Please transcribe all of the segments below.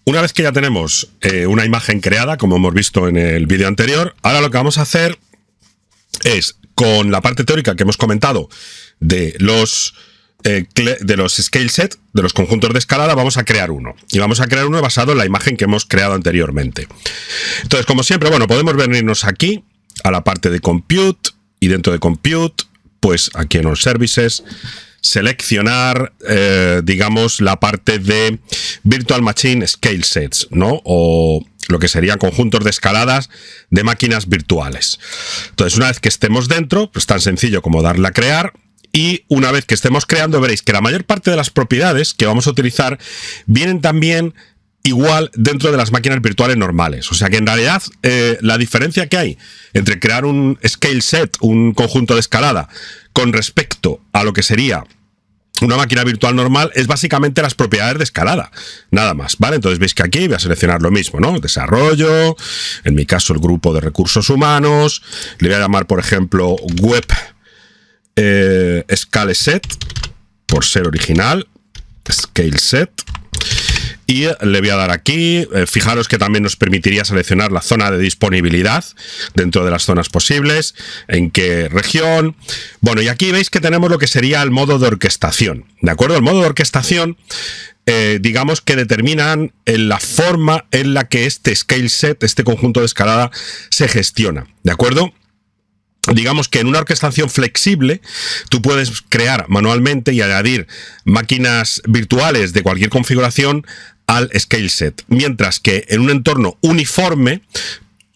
Una vez que ya tenemos una imagen creada, como hemos visto en el vídeo anterior, ahora lo que vamos a hacer es, con la parte teórica que hemos comentado de los scale set, de los conjuntos de escalada, vamos a crear uno. Y vamos a crear uno basado en la imagen que hemos creado anteriormente. Entonces, como siempre, bueno, podemos venirnos aquí a la parte de Compute, y dentro de Compute, pues aquí en All Services, seleccionar, digamos, la parte de Virtual Machine Scale Sets, ¿no? O lo que serían conjuntos de escaladas de máquinas virtuales. Entonces, una vez que estemos dentro, pues tan sencillo como darle a crear. Y una vez que estemos creando, veréis que la mayor parte de las propiedades que vamos a utilizar vienen también igual dentro de las máquinas virtuales normales. O sea que en realidad la diferencia que hay entre crear un scale set, un conjunto de escalada, con respecto a lo que sería una máquina virtual normal, es básicamente las propiedades de escalada, nada más, ¿vale? Entonces veis que aquí voy a seleccionar lo mismo, ¿no? Desarrollo, en mi caso el grupo de recursos humanos, le voy a llamar, por ejemplo, Web Scale Set, por ser original, Scale Set. Y le voy a dar aquí, fijaros que también nos permitiría seleccionar la zona de disponibilidad dentro de las zonas posibles, en qué región. Bueno, y aquí veis que tenemos lo que sería el modo de orquestación, ¿de acuerdo? El modo de orquestación, digamos que determinan la forma en la que este scale set, este conjunto de escalada, se gestiona, ¿de acuerdo? Digamos que en una orquestación flexible tú puedes crear manualmente y añadir máquinas virtuales de cualquier configuración al scale set, mientras que en un entorno uniforme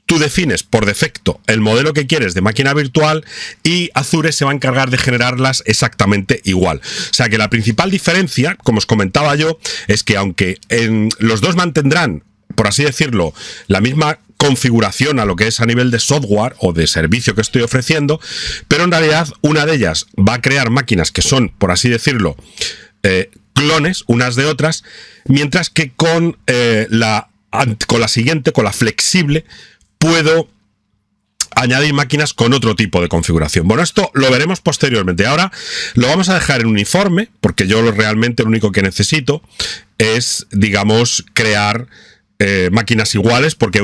tú defines por defecto el modelo que quieres de máquina virtual y Azure se va a encargar de generarlas exactamente igual. O sea que la principal diferencia, como os comentaba yo, es que aunque los dos mantendrán, por así decirlo, la misma configuración a lo que es a nivel de software o de servicio que estoy ofreciendo, pero en realidad una de ellas va a crear máquinas que son, por así decirlo, clones unas de otras, mientras que con la siguiente, con la flexible, puedo añadir máquinas con otro tipo de configuración. Bueno, esto lo veremos posteriormente. Ahora lo vamos a dejar en uniforme, porque yo realmente lo único que necesito es, digamos, crear máquinas iguales, porque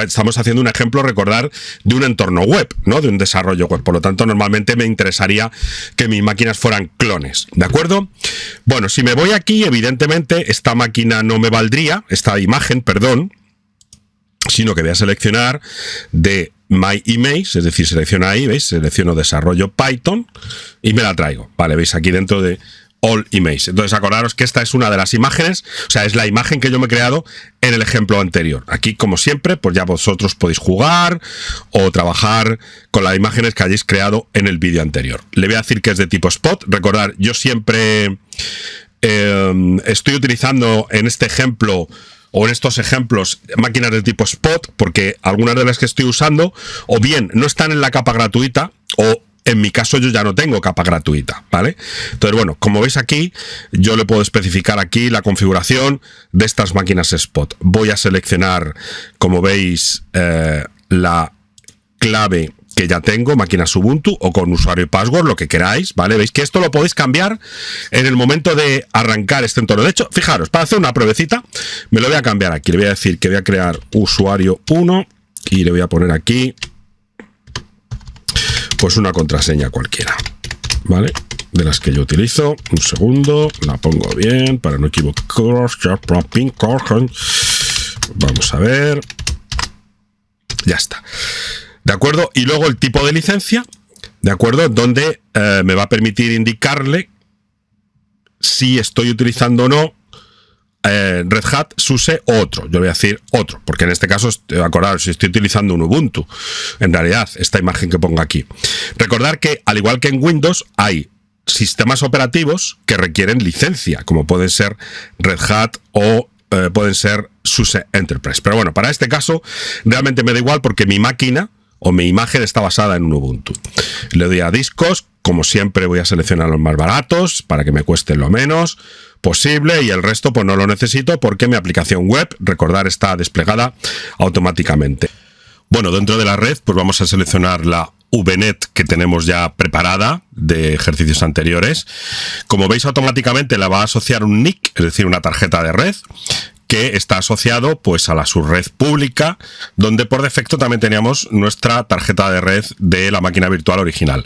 estamos haciendo un ejemplo, recordar, de un entorno web, ¿no? De un desarrollo web. Por lo tanto, normalmente me interesaría que mis máquinas fueran clones, ¿de acuerdo? Bueno, si me voy aquí, evidentemente, esta máquina no me valdría, esta imagen, perdón, sino que voy a seleccionar de My Image, es decir, selecciono ahí, ¿veis? Selecciono desarrollo Python y me la traigo, ¿vale? ¿Veis? Aquí dentro de All Image. Entonces acordaros que esta es una de las imágenes, o sea, es la imagen que yo me he creado en el ejemplo anterior. Aquí, como siempre, pues ya vosotros podéis jugar o trabajar con las imágenes que hayáis creado en el vídeo anterior. Le voy a decir que es de tipo Spot. Recordad, yo siempre estoy utilizando en este ejemplo o en estos ejemplos máquinas de tipo Spot, porque algunas de las que estoy usando o bien no están en la capa gratuita o en mi caso yo ya no tengo capa gratuita, ¿vale? Entonces, bueno, como veis aquí, yo le puedo especificar aquí la configuración de estas máquinas Spot. Voy a seleccionar, como veis, la clave que ya tengo, máquinas Ubuntu o con usuario y password, lo que queráis, ¿vale? Veis que esto lo podéis cambiar en el momento de arrancar este entorno. De hecho, fijaros, para hacer una pruebecita, me lo voy a cambiar aquí. Le voy a decir que voy a crear usuario 1 y le voy a poner aquí pues una contraseña cualquiera, ¿vale? De las que yo utilizo. Un segundo, la pongo bien para no equivocarnos. Vamos a ver. Ya está. ¿De acuerdo? Y luego el tipo de licencia, ¿de acuerdo? Donde me va a permitir indicarle si estoy utilizando o no Red Hat, SUSE o otro. Yo voy a decir otro, porque en este caso, acordaros, si estoy utilizando un Ubuntu, en realidad, esta imagen que pongo aquí. Recordar que, al igual que en Windows, hay sistemas operativos que requieren licencia, como pueden ser Red Hat o pueden ser SUSE Enterprise. Pero bueno, para este caso, realmente me da igual porque mi máquina o mi imagen está basada en un Ubuntu. Le doy a discos, como siempre voy a seleccionar los más baratos para que me cueste lo menos posible y el resto pues no lo necesito porque mi aplicación web, recordar, está desplegada automáticamente. Bueno, dentro de la red pues vamos a seleccionar la VNet que tenemos ya preparada de ejercicios anteriores. Como veis, automáticamente la va a asociar un NIC, es decir, una tarjeta de red, que está asociado pues a la subred pública, donde por defecto también teníamos nuestra tarjeta de red de la máquina virtual original.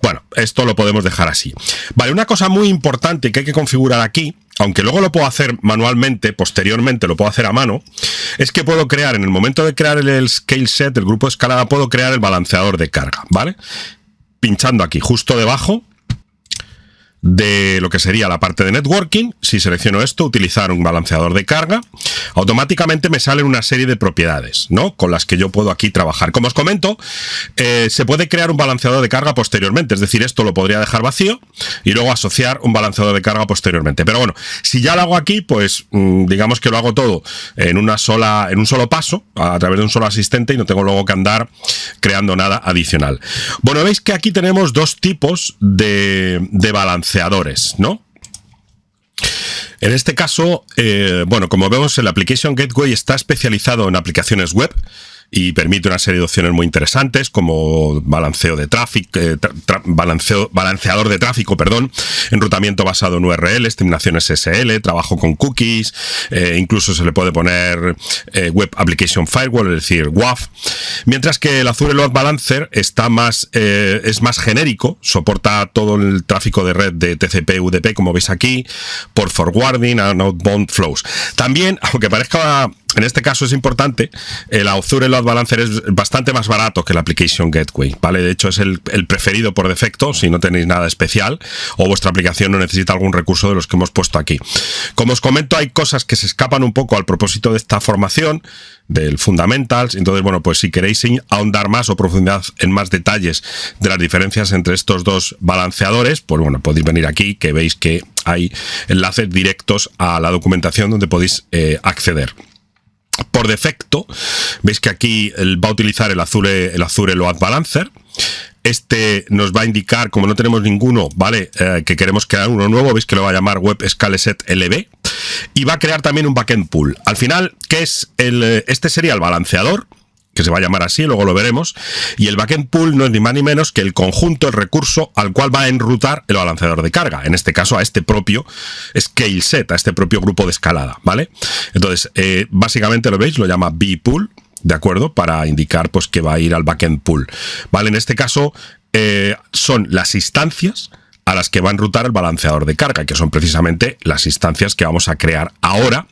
Bueno, esto lo podemos dejar así. Vale, una cosa muy importante que hay que configurar aquí, aunque luego lo puedo hacer manualmente, posteriormente lo puedo hacer a mano, es que puedo crear, en el momento de crear el scale set, el grupo de escalada, puedo crear el balanceador de carga, ¿vale? Pinchando aquí, justo debajo de lo que sería la parte de networking, si selecciono esto, utilizar un balanceador de carga, automáticamente me salen una serie de propiedades, ¿no? Con las que yo puedo aquí trabajar. Como os comento, se puede crear un balanceador de carga posteriormente, es decir, esto lo podría dejar vacío y luego asociar un balanceador de carga posteriormente. Pero bueno, si ya lo hago aquí, pues digamos que lo hago todo en un solo paso, a través de un solo asistente, y no tengo luego que andar creando nada adicional. Bueno, veis que aquí tenemos dos tipos de balanceadores, ¿no? En este caso, bueno, como vemos, el Application Gateway está especializado en aplicaciones web y permite una serie de opciones muy interesantes como balanceo de tráfico, balanceador de tráfico, perdón, enrutamiento basado en URLs, terminaciones SSL, trabajo con cookies, incluso se le puede poner Web Application Firewall, es decir, WAF, mientras que el Azure Load Balancer está es más genérico, soporta todo el tráfico de red de TCP, UDP, como veis aquí, por forwarding and outbound flows. También, aunque parezca, en este caso es importante, el Azure Load Balancer es bastante más barato que el Application Gateway, ¿vale? De hecho, es el preferido por defecto si no tenéis nada especial o vuestra aplicación no necesita algún recurso de los que hemos puesto aquí. Como os comento, hay cosas que se escapan un poco al propósito de esta formación, del Fundamentals. Entonces, bueno, pues si queréis ahondar más o profundizar en más detalles de las diferencias entre estos dos balanceadores, pues bueno, podéis venir aquí, que veis que hay enlaces directos a la documentación donde podéis acceder. Por defecto, veis que aquí va a utilizar el Azure Load Balancer. Este nos va a indicar, como no tenemos ninguno, ¿vale? Que queremos crear uno nuevo, veis que lo va a llamar Web Scale Set LB. Y va a crear también un backend pool. Al final, ¿qué es este sería el balanceador, que se va a llamar así, luego lo veremos, y el backend pool no es ni más ni menos que el conjunto, el recurso al cual va a enrutar el balanceador de carga, en este caso a este propio scale set, a este propio grupo de escalada, ¿vale? Entonces, básicamente lo veis, lo llama bpool, ¿de acuerdo? Para indicar pues que va a ir al backend pool, ¿vale? En este caso son las instancias a las que va a enrutar el balanceador de carga, que son precisamente las instancias que vamos a crear ahora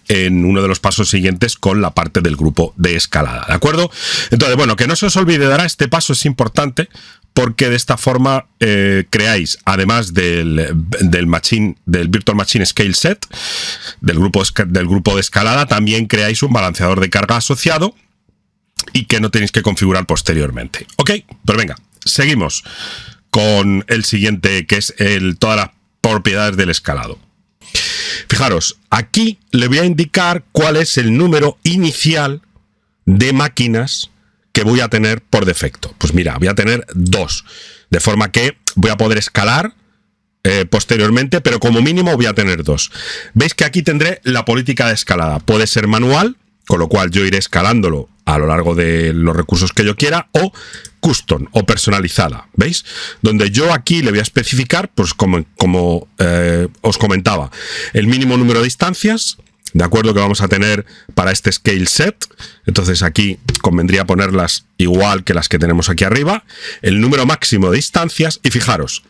en uno de los pasos siguientes con la parte del grupo de escalada, ¿de acuerdo? Entonces, bueno, que no se os olvide, dará este paso es importante porque de esta forma creáis, además del Virtual Machine Scale Set, del grupo de escalada, también creáis un balanceador de carga asociado y que no tenéis que configurar posteriormente. Ok, pues venga, seguimos con el siguiente, que es todas las propiedades del escalado. Fijaros, aquí le voy a indicar cuál es el número inicial de máquinas que voy a tener por defecto. Pues mira, voy a tener 2, de forma que voy a poder escalar posteriormente, pero como mínimo voy a tener 2. Veis que aquí tendré la política de escalada. Puede ser manual, con lo cual yo iré escalándolo a lo largo de los recursos que yo quiera, o custom o personalizada, ¿veis? Donde yo aquí le voy a especificar, pues como os comentaba, el mínimo número de instancias, de acuerdo, que vamos a tener para este scale set. Entonces aquí convendría ponerlas igual que las que tenemos aquí arriba, el número máximo de instancias, y fijaros,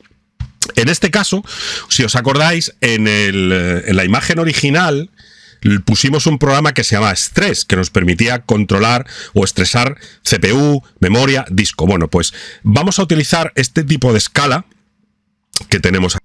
en este caso, si os acordáis, en la imagen original pusimos un programa que se llama Stress, que nos permitía controlar o estresar CPU, memoria, disco. Bueno, pues vamos a utilizar este tipo de escala que tenemos aquí.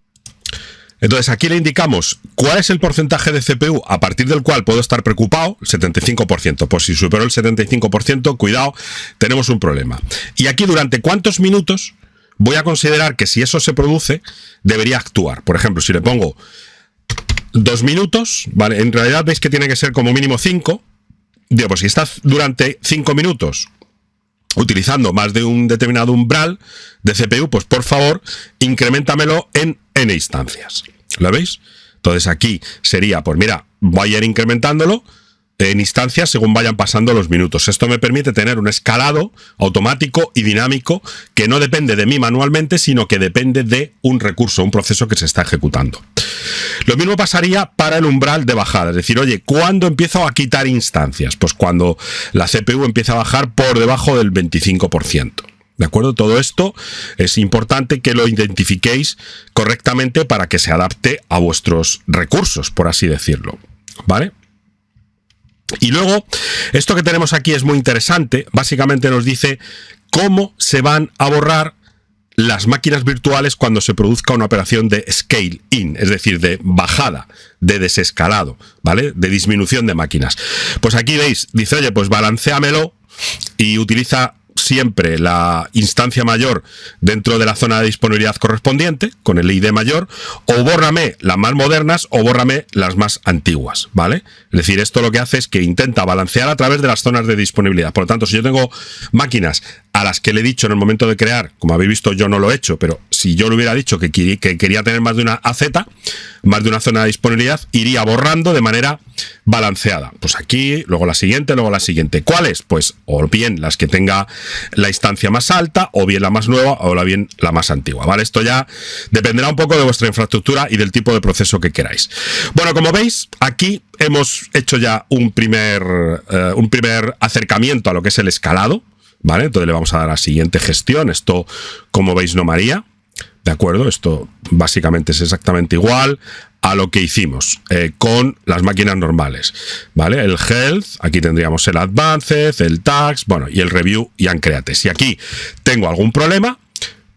Entonces aquí le indicamos cuál es el porcentaje de CPU a partir del cual puedo estar preocupado, el 75%. Pues si supero el 75%, cuidado, tenemos un problema. Y aquí durante cuántos minutos voy a considerar que si eso se produce, debería actuar. Por ejemplo, si le pongo 2 minutos, ¿vale? En realidad veis que tiene que ser como mínimo 5. Digo, pues si estás durante 5 minutos utilizando más de un determinado umbral de CPU, pues por favor, increméntamelo en n instancias. ¿Lo veis? Entonces aquí sería, pues mira, voy a ir incrementándolo en instancias según vayan pasando los minutos. Esto me permite tener un escalado automático y dinámico que no depende de mí manualmente, sino que depende de un recurso, un proceso que se está ejecutando. Lo mismo pasaría para el umbral de bajada, es decir, oye, ¿cuándo empiezo a quitar instancias? Pues cuando la CPU empieza a bajar por debajo del 25%. ¿De acuerdo? Todo esto es importante que lo identifiquéis correctamente para que se adapte a vuestros recursos, por así decirlo. ¿Vale? Y luego, esto que tenemos aquí es muy interesante. Básicamente nos dice cómo se van a borrar las máquinas virtuales cuando se produzca una operación de scale in, es decir, de bajada, de desescalado, ¿vale? De disminución de máquinas. Pues aquí veis, dice, oye, pues balanceamelo y utiliza siempre la instancia mayor dentro de la zona de disponibilidad correspondiente, con el ID mayor, o bórrame las más modernas o bórrame las más antiguas, ¿vale? Es decir, esto lo que hace es que intenta balancear a través de las zonas de disponibilidad. Por lo tanto, si yo tengo máquinas a las que le he dicho en el momento de crear, como habéis visto yo no lo he hecho, pero si yo le hubiera dicho que quería tener más de una AZ, más de una zona de disponibilidad, iría borrando de manera balanceada. Pues aquí, luego la siguiente, luego la siguiente. ¿Cuáles? Pues o bien las que tenga la instancia más alta, o bien la más nueva, o bien la más antigua, ¿vale? Esto ya dependerá un poco de vuestra infraestructura y del tipo de proceso que queráis. Bueno, como veis, aquí hemos hecho ya un primer acercamiento a lo que es el escalado, ¿vale? Entonces le vamos a dar a siguiente gestión. Esto, como veis, no varía, ¿de acuerdo? Esto básicamente es exactamente igual a lo que hicimos con las máquinas normales, ¿vale? El health, aquí tendríamos el advanced, el tax, bueno, y el review y uncreate. Si aquí tengo algún problema,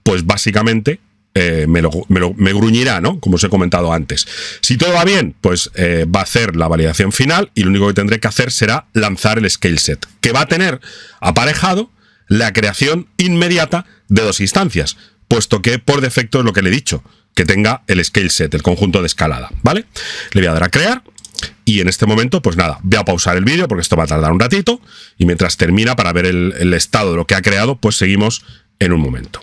pues básicamente me gruñirá, ¿no? Como os he comentado antes. Si todo va bien, pues va a hacer la validación final y lo único que tendré que hacer será lanzar el scale set, que va a tener aparejado la creación inmediata de dos instancias, puesto que por defecto es lo que le he dicho, que tenga el scale set, el conjunto de escalada, ¿vale? Le voy a dar a crear y en este momento, pues nada, voy a pausar el vídeo porque esto va a tardar un ratito y mientras termina para ver el estado de lo que ha creado, pues seguimos en un momento.